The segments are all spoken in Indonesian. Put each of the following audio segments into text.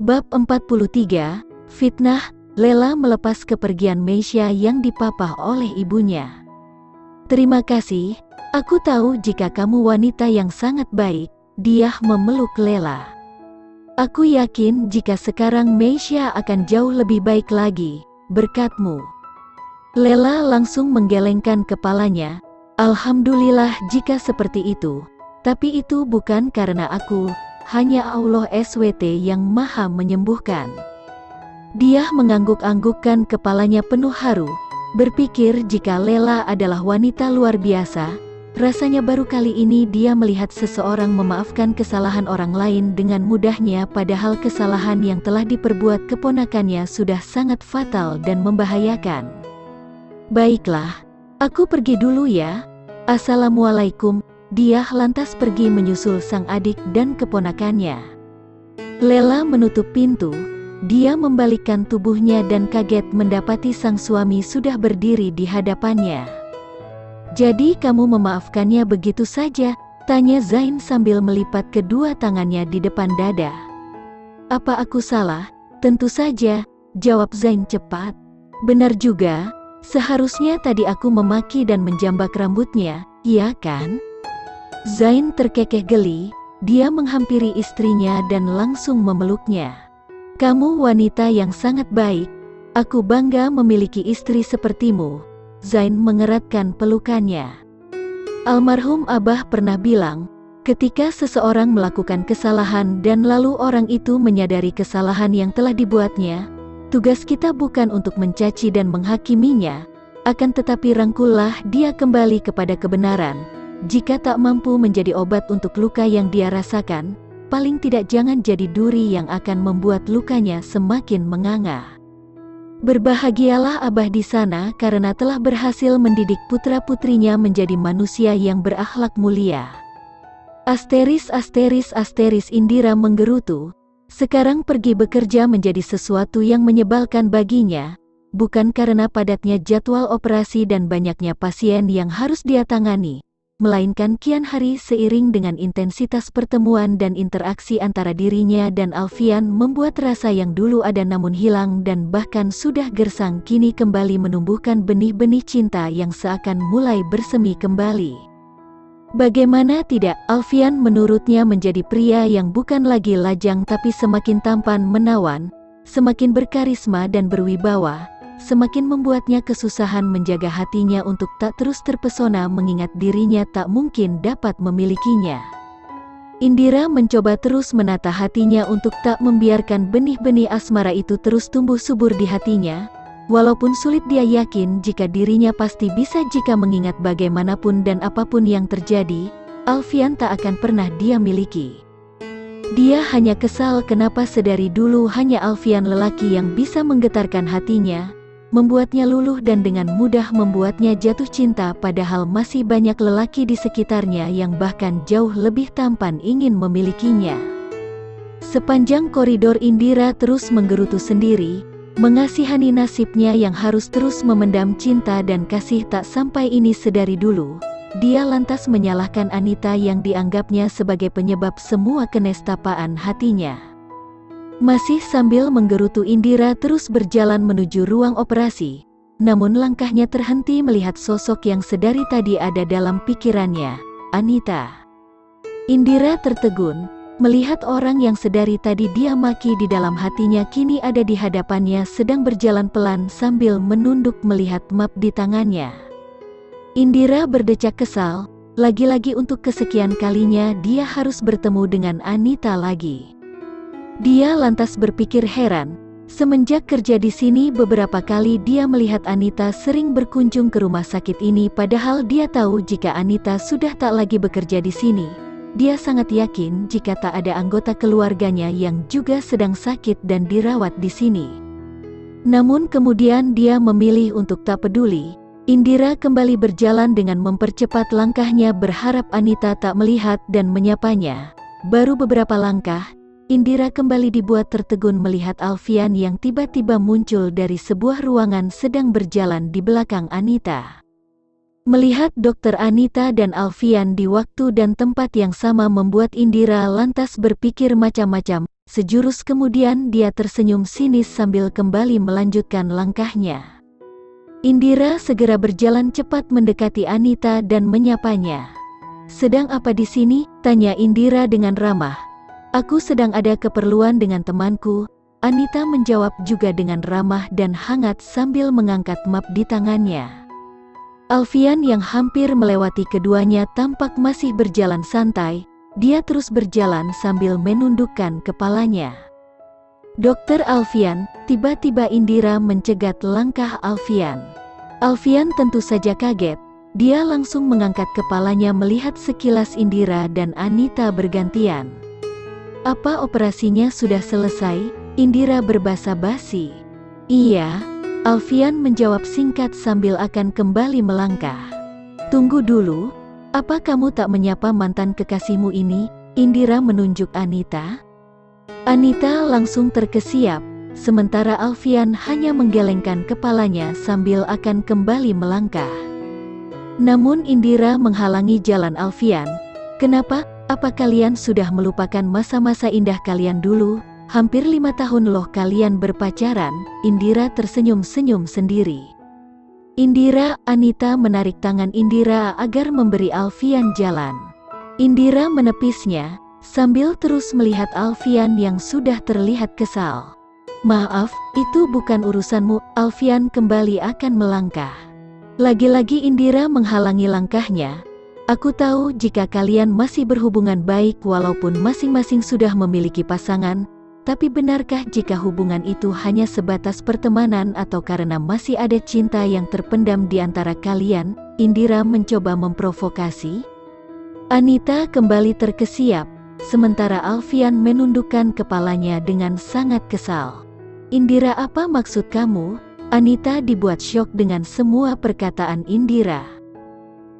Bab 43, Fitnah. Lela melepas kepergian Meisya yang dipapah oleh ibunya. Terima kasih, aku tahu jika kamu wanita yang sangat baik, dia memeluk Lela. Aku yakin jika sekarang Meisya akan jauh lebih baik lagi, berkatmu. Lela langsung menggelengkan kepalanya. Alhamdulillah jika seperti itu, tapi itu bukan karena aku, hanya Allah SWT yang maha menyembuhkan. Dia mengangguk-anggukkan kepalanya penuh haru, berpikir jika Lela adalah wanita luar biasa. Rasanya baru kali ini dia melihat seseorang memaafkan kesalahan orang lain dengan mudahnya, padahal kesalahan yang telah diperbuat keponakannya sudah sangat fatal dan membahayakan. Baiklah, aku pergi dulu ya. Assalamualaikum. Dia lantas pergi menyusul sang adik dan keponakannya. Lela menutup pintu. Dia membalikkan tubuhnya dan kaget mendapati sang suami sudah berdiri di hadapannya. "Jadi kamu memaafkannya begitu saja?" tanya Zain sambil melipat kedua tangannya di depan dada. "Apa aku salah?" "Tentu saja," jawab Zain cepat. "Benar juga, seharusnya tadi aku memaki dan menjambak rambutnya, iya kan?" Zain terkekeh geli, dia menghampiri istrinya dan langsung memeluknya. "Kamu wanita yang sangat baik, aku bangga memiliki istri sepertimu." Zain mengeratkan pelukannya. Almarhum Abah pernah bilang, ketika seseorang melakukan kesalahan dan lalu orang itu menyadari kesalahan yang telah dibuatnya, tugas kita bukan untuk mencaci dan menghakiminya, akan tetapi rangkullah dia kembali kepada kebenaran. Jika tak mampu menjadi obat untuk luka yang dia rasakan, paling tidak jangan jadi duri yang akan membuat lukanya semakin menganga. Berbahagialah Abah di sana karena telah berhasil mendidik putra-putrinya menjadi manusia yang berakhlak mulia. Asteris Indira menggerutu. Sekarang pergi bekerja menjadi sesuatu yang menyebalkan baginya, bukan karena padatnya jadwal operasi dan banyaknya pasien yang harus dia tangani, melainkan kian hari seiring dengan intensitas pertemuan dan interaksi antara dirinya dan Alfian membuat rasa yang dulu ada namun hilang dan bahkan sudah gersang kini kembali menumbuhkan benih-benih cinta yang seakan mulai bersemi kembali. Bagaimana tidak, Alfian menurutnya menjadi pria yang bukan lagi lajang tapi semakin tampan menawan, semakin berkarisma dan berwibawa, semakin membuatnya kesusahan menjaga hatinya untuk tak terus terpesona mengingat dirinya tak mungkin dapat memilikinya. Indira mencoba terus menata hatinya untuk tak membiarkan benih-benih asmara itu terus tumbuh subur di hatinya, walaupun sulit dia yakin jika dirinya pasti bisa jika mengingat bagaimanapun dan apapun yang terjadi, Alfian tak akan pernah dia miliki. Dia hanya kesal kenapa sedari dulu hanya Alfian lelaki yang bisa menggetarkan hatinya, membuatnya luluh dan dengan mudah membuatnya jatuh cinta, padahal masih banyak lelaki di sekitarnya yang bahkan jauh lebih tampan ingin memilikinya. Sepanjang koridor Indira terus menggerutu sendiri, mengasihani nasibnya yang harus terus memendam cinta dan kasih tak sampai ini sedari dulu. Dia lantas menyalahkan Anita yang dianggapnya sebagai penyebab semua kenestapaan hatinya. Masih sambil menggerutu Indira terus berjalan menuju ruang operasi, namun langkahnya terhenti melihat sosok yang sedari tadi ada dalam pikirannya, Anita. Indira tertegun, melihat orang yang sedari tadi dia maki di dalam hatinya kini ada di hadapannya sedang berjalan pelan sambil menunduk melihat map di tangannya. Indira berdecak kesal, lagi-lagi untuk kesekian kalinya dia harus bertemu dengan Anita lagi. Dia lantas berpikir heran, semenjak kerja di sini beberapa kali dia melihat Anita sering berkunjung ke rumah sakit ini padahal dia tahu jika Anita sudah tak lagi bekerja di sini. Dia sangat yakin jika tak ada anggota keluarganya yang juga sedang sakit dan dirawat di sini. Namun kemudian dia memilih untuk tak peduli. Indira kembali berjalan dengan mempercepat langkahnya berharap Anita tak melihat dan menyapanya. Baru beberapa langkah, Indira kembali dibuat tertegun melihat Alfian yang tiba-tiba muncul dari sebuah ruangan sedang berjalan di belakang Anita. Melihat Dokter Anita dan Alfian di waktu dan tempat yang sama membuat Indira lantas berpikir macam-macam. Sejurus kemudian dia tersenyum sinis sambil kembali melanjutkan langkahnya. Indira segera berjalan cepat mendekati Anita dan menyapanya. "Sedang apa di sini?" tanya Indira dengan ramah. "Aku sedang ada keperluan dengan temanku," Anita menjawab juga dengan ramah dan hangat sambil mengangkat map di tangannya. Alfian yang hampir melewati keduanya tampak masih berjalan santai. Dia terus berjalan sambil menundukkan kepalanya. "Dokter Alfian," tiba-tiba Indira mencegat langkah Alfian. Alfian tentu saja kaget. Dia langsung mengangkat kepalanya melihat sekilas Indira dan Anita bergantian. "Apa operasinya sudah selesai?" Indira berbasa basi. "Iya," Alfian menjawab singkat sambil akan kembali melangkah. "Tunggu dulu. Apa kamu tak menyapa mantan kekasihmu ini?" Indira menunjuk Anita. Anita langsung terkesiap, sementara Alfian hanya menggelengkan kepalanya sambil akan kembali melangkah. Namun Indira menghalangi jalan Alfian. "Kenapa? Apa kalian sudah melupakan masa-masa indah kalian dulu? Hampir 5 tahun loh kalian berpacaran." Indira tersenyum-senyum sendiri. Anita menarik tangan Indira agar memberi Alfian jalan. Indira menepisnya, sambil terus melihat Alfian yang sudah terlihat kesal. "Maaf, itu bukan urusanmu." Alfian kembali akan melangkah. Lagi-lagi Indira menghalangi langkahnya. "Aku tahu jika kalian masih berhubungan baik walaupun masing-masing sudah memiliki pasangan, tapi benarkah jika hubungan itu hanya sebatas pertemanan atau karena masih ada cinta yang terpendam di antara kalian?" Indira mencoba memprovokasi. Anita kembali terkesiap, sementara Alfian menundukkan kepalanya dengan sangat kesal. "Indira, apa maksud kamu?" Anita dibuat syok dengan semua perkataan Indira.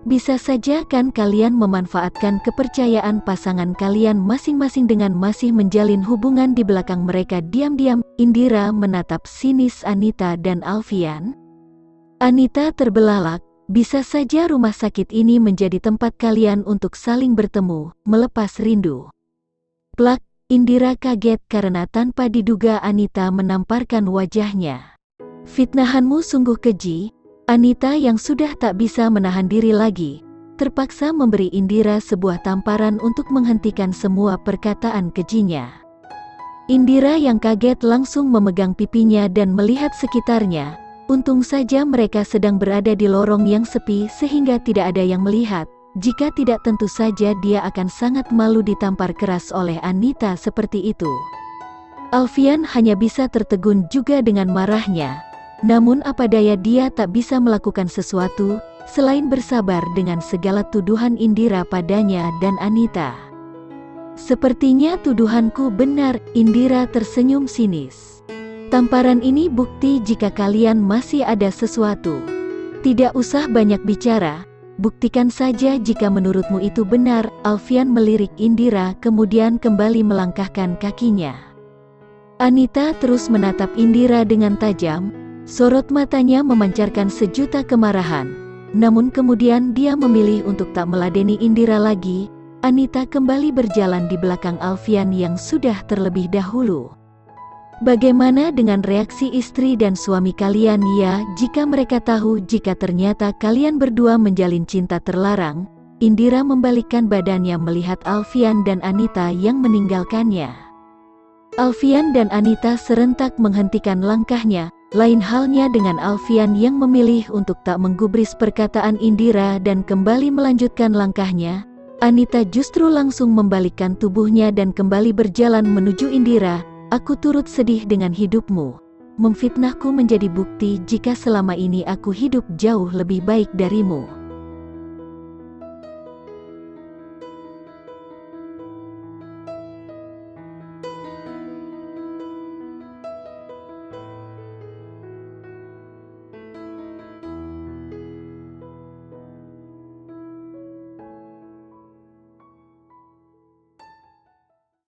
"Bisa saja kan kalian memanfaatkan kepercayaan pasangan kalian masing-masing dengan masih menjalin hubungan di belakang mereka diam-diam." Indira menatap sinis Anita dan Alfian. Anita terbelalak. "Bisa saja rumah sakit ini menjadi tempat kalian untuk saling bertemu, melepas rindu." Plak, Indira kaget karena tanpa diduga Anita menamparkan wajahnya. "Fitnahanmu sungguh keji." Anita yang sudah tak bisa menahan diri lagi, terpaksa memberi Indira sebuah tamparan untuk menghentikan semua perkataan kejinya. Indira yang kaget langsung memegang pipinya dan melihat sekitarnya. Untung saja mereka sedang berada di lorong yang sepi sehingga tidak ada yang melihat. Jika tidak tentu saja dia akan sangat malu ditampar keras oleh Anita seperti itu. Alfian hanya bisa tertegun juga dengan marahnya. Namun apa daya, dia tak bisa melakukan sesuatu, selain bersabar dengan segala tuduhan Indira padanya dan Anita. "Sepertinya tuduhanku benar." Indira tersenyum sinis. "Tamparan ini bukti jika kalian masih ada sesuatu. Tidak usah banyak bicara, buktikan saja jika menurutmu itu benar." Alfian melirik Indira kemudian kembali melangkahkan kakinya. Anita terus menatap Indira dengan tajam. Sorot matanya memancarkan sejuta kemarahan. Namun kemudian dia memilih untuk tak meladeni Indira lagi. Anita kembali berjalan di belakang Alfian yang sudah terlebih dahulu. "Bagaimana dengan reaksi istri dan suami kalian ya jika mereka tahu jika ternyata kalian berdua menjalin cinta terlarang?" Indira membalikkan badannya melihat Alfian dan Anita yang meninggalkannya. Alfian dan Anita serentak menghentikan langkahnya. Lain halnya dengan Alfian yang memilih untuk tak menggubris perkataan Indira dan kembali melanjutkan langkahnya. Anita justru langsung membalikkan tubuhnya dan kembali berjalan menuju Indira. "Aku turut sedih dengan hidupmu. Memfitnahku menjadi bukti jika selama ini aku hidup jauh lebih baik darimu."